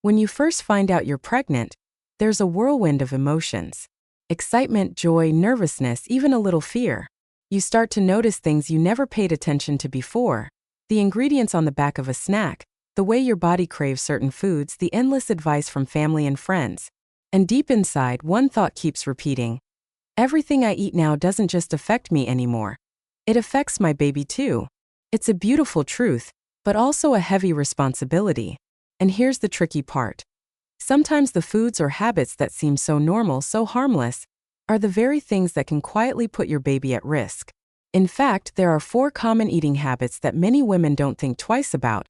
When you first find out you're pregnant, there's a whirlwind of emotions. Excitement, joy, nervousness, even a little fear. You start to notice things you never paid attention to before. The ingredients on the back of a snack, the way your body craves certain foods, the endless advice from family and friends. And deep inside, one thought keeps repeating. Everything I eat now doesn't just affect me anymore. It affects my baby too. It's a beautiful truth, but also a heavy responsibility. And here's the tricky part. Sometimes the foods or habits that seem so normal, so harmless, are the very things that can quietly put your baby at risk. In fact, there are 4 common eating habits that many women don't think twice about,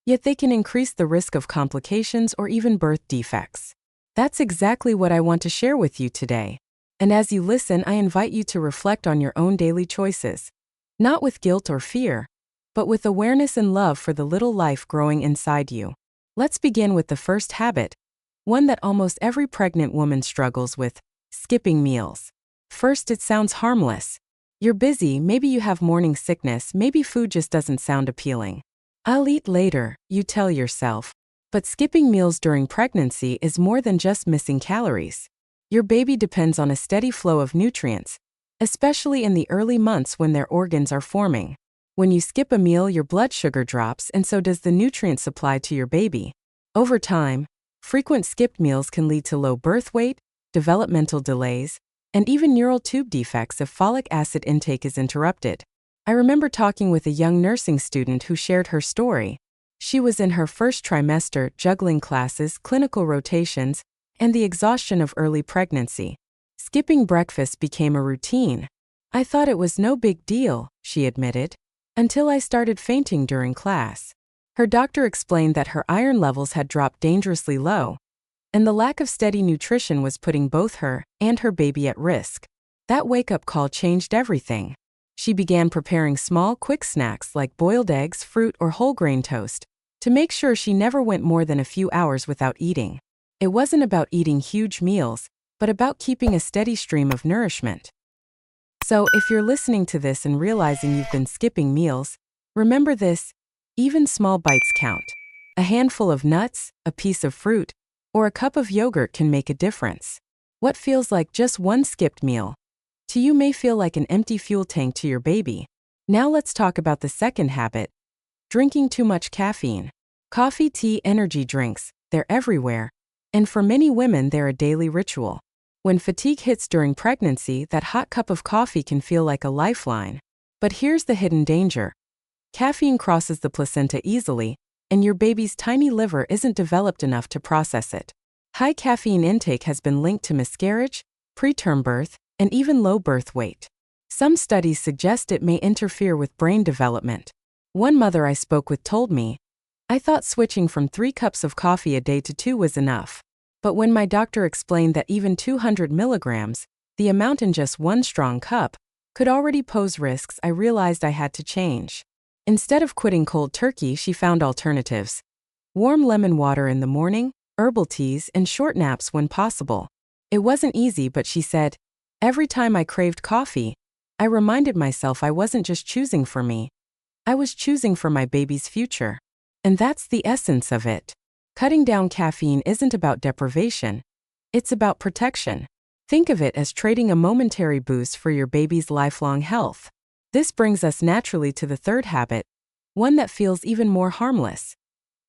yet they can increase the risk of complications or even birth defects. That's exactly what I want to share with you today. And as you listen, I invite you to reflect on your own daily choices. Not with guilt or fear, but with awareness and love for the little life growing inside you. Let's begin with the first habit, one that almost every pregnant woman struggles with: skipping meals. First, it sounds harmless. You're busy, maybe you have morning sickness, maybe food just doesn't sound appealing. I'll eat later, you tell yourself. But skipping meals during pregnancy is more than just missing calories. Your baby depends on a steady flow of nutrients, especially in the early months when their organs are forming. When you skip a meal, your blood sugar drops, and so does the nutrient supply to your baby. Over time, frequent skipped meals can lead to low birth weight, developmental delays, and even neural tube defects if folic acid intake is interrupted. I remember talking with a young nursing student who shared her story. She was in her first trimester, juggling classes, clinical rotations, and the exhaustion of early pregnancy. Skipping breakfast became a routine. I thought it was no big deal, she admitted, until I started fainting during class. Her doctor explained that her iron levels had dropped dangerously low, and the lack of steady nutrition was putting both her and her baby at risk. That wake-up call changed everything. She began preparing small, quick snacks like boiled eggs, fruit, or whole grain toast, to make sure she never went more than a few hours without eating. It wasn't about eating huge meals, but about keeping a steady stream of nourishment. So, if you're listening to this and realizing you've been skipping meals, remember this: even small bites count. A handful of nuts, a piece of fruit, or a cup of yogurt can make a difference. What feels like just one skipped meal to you may feel like an empty fuel tank to your baby. Now let's talk about the second habit: drinking too much caffeine. Coffee, tea, energy drinks, they're everywhere. And for many women, they're a daily ritual. When fatigue hits during pregnancy, that hot cup of coffee can feel like a lifeline. But here's the hidden danger. Caffeine crosses the placenta easily, and your baby's tiny liver isn't developed enough to process it. High caffeine intake has been linked to miscarriage, preterm birth, and even low birth weight. Some studies suggest it may interfere with brain development. One mother I spoke with told me, "I thought switching from 3 cups of coffee a day to 2 was enough. But when my doctor explained that even 200 milligrams, the amount in just one strong cup, could already pose risks, I realized I had to change." Instead of quitting cold turkey, she found alternatives: warm lemon water in the morning, herbal teas, and short naps when possible. It wasn't easy, but she said, "Every time I craved coffee, I reminded myself I wasn't just choosing for me. I was choosing for my baby's future." And that's the essence of it. Cutting down caffeine isn't about deprivation, it's about protection. Think of it as trading a momentary boost for your baby's lifelong health. This brings us naturally to the third habit, one that feels even more harmless: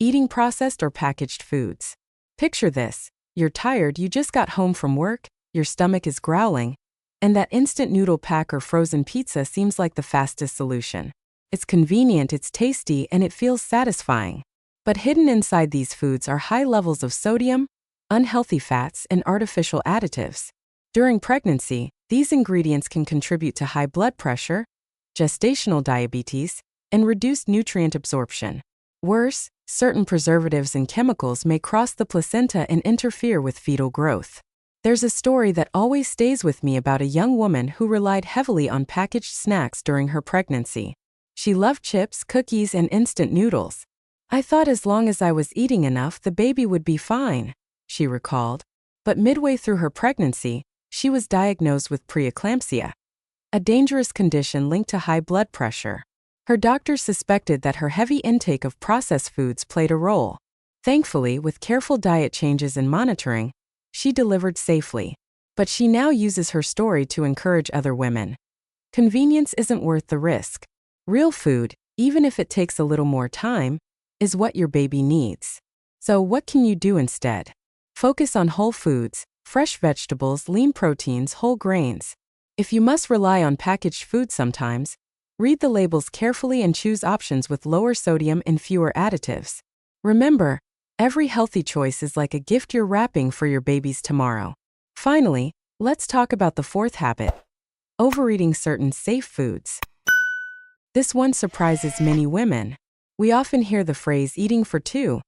eating processed or packaged foods. Picture this: you're tired, you just got home from work, your stomach is growling, and that instant noodle pack or frozen pizza seems like the fastest solution. It's convenient, it's tasty, and it feels satisfying. But hidden inside these foods are high levels of sodium, unhealthy fats, and artificial additives. During pregnancy, these ingredients can contribute to high blood pressure, gestational diabetes, and reduced nutrient absorption. Worse, certain preservatives and chemicals may cross the placenta and interfere with fetal growth. There's a story that always stays with me about a young woman who relied heavily on packaged snacks during her pregnancy. She loved chips, cookies, and instant noodles. "I thought as long as I was eating enough, the baby would be fine," she recalled. But midway through her pregnancy, she was diagnosed with preeclampsia, a dangerous condition linked to high blood pressure. Her doctor suspected that her heavy intake of processed foods played a role. Thankfully, with careful diet changes and monitoring, she delivered safely. But she now uses her story to encourage other women. Convenience isn't worth the risk. Real food, even if it takes a little more time, is what your baby needs. So what can you do instead? Focus on whole foods, fresh vegetables, lean proteins, whole grains. If you must rely on packaged food sometimes, read the labels carefully and choose options with lower sodium and fewer additives. Remember, every healthy choice is like a gift you're wrapping for your baby's tomorrow. Finally, let's talk about the fourth habit: overeating certain safe foods. This one surprises many women. We often hear the phrase eating for two,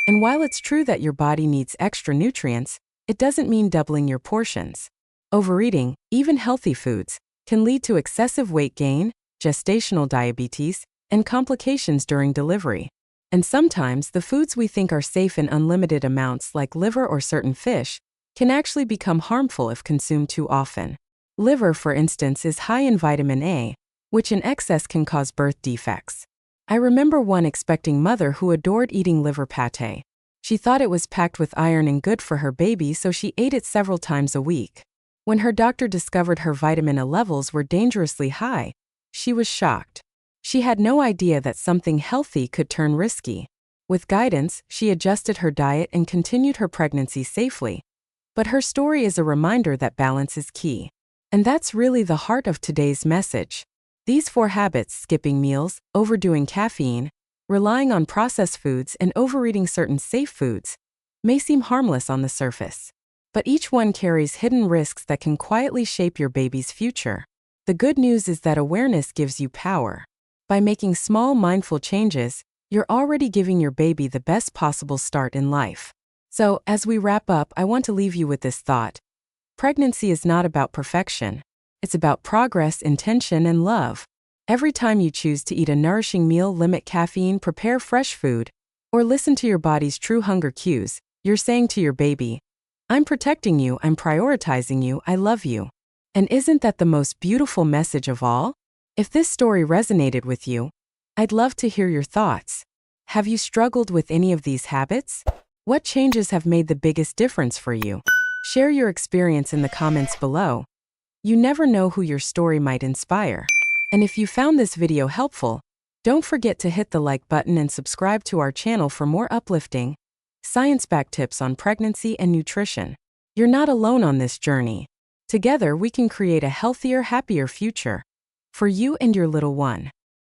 and while it's true that your body needs extra nutrients, it doesn't mean doubling your portions. Overeating, even healthy foods, can lead to excessive weight gain, gestational diabetes, and complications during delivery. And sometimes the foods we think are safe in unlimited amounts, like liver or certain fish, can actually become harmful if consumed too often. Liver, for instance, is high in vitamin A, which in excess can cause birth defects. I remember one expecting mother who adored eating liver pate. She thought it was packed with iron and good for her baby, so she ate it several times a week. When her doctor discovered her vitamin A levels were dangerously high, she was shocked. She had no idea that something healthy could turn risky. With guidance, she adjusted her diet and continued her pregnancy safely. But her story is a reminder that balance is key. And that's really the heart of today's message. These 4 habits, skipping meals, overdoing caffeine, relying on processed foods, and overeating certain safe foods, may seem harmless on the surface. But each one carries hidden risks that can quietly shape your baby's future. The good news is that awareness gives you power. By making small, mindful changes, you're already giving your baby the best possible start in life. So, as we wrap up, I want to leave you with this thought. Pregnancy is not about perfection. It's about progress, intention, and love. Every time you choose to eat a nourishing meal, limit caffeine, prepare fresh food, or listen to your body's true hunger cues, you're saying to your baby, I'm protecting you, I'm prioritizing you, I love you. And isn't that the most beautiful message of all? If this story resonated with you, I'd love to hear your thoughts. Have you struggled with any of these habits? What changes have made the biggest difference for you? Share your experience in the comments below. You never know who your story might inspire. And if you found this video helpful, don't forget to hit the like button and subscribe to our channel for more uplifting, science-backed tips on pregnancy and nutrition. You're not alone on this journey. Together we can create a healthier, happier future for you and your little one.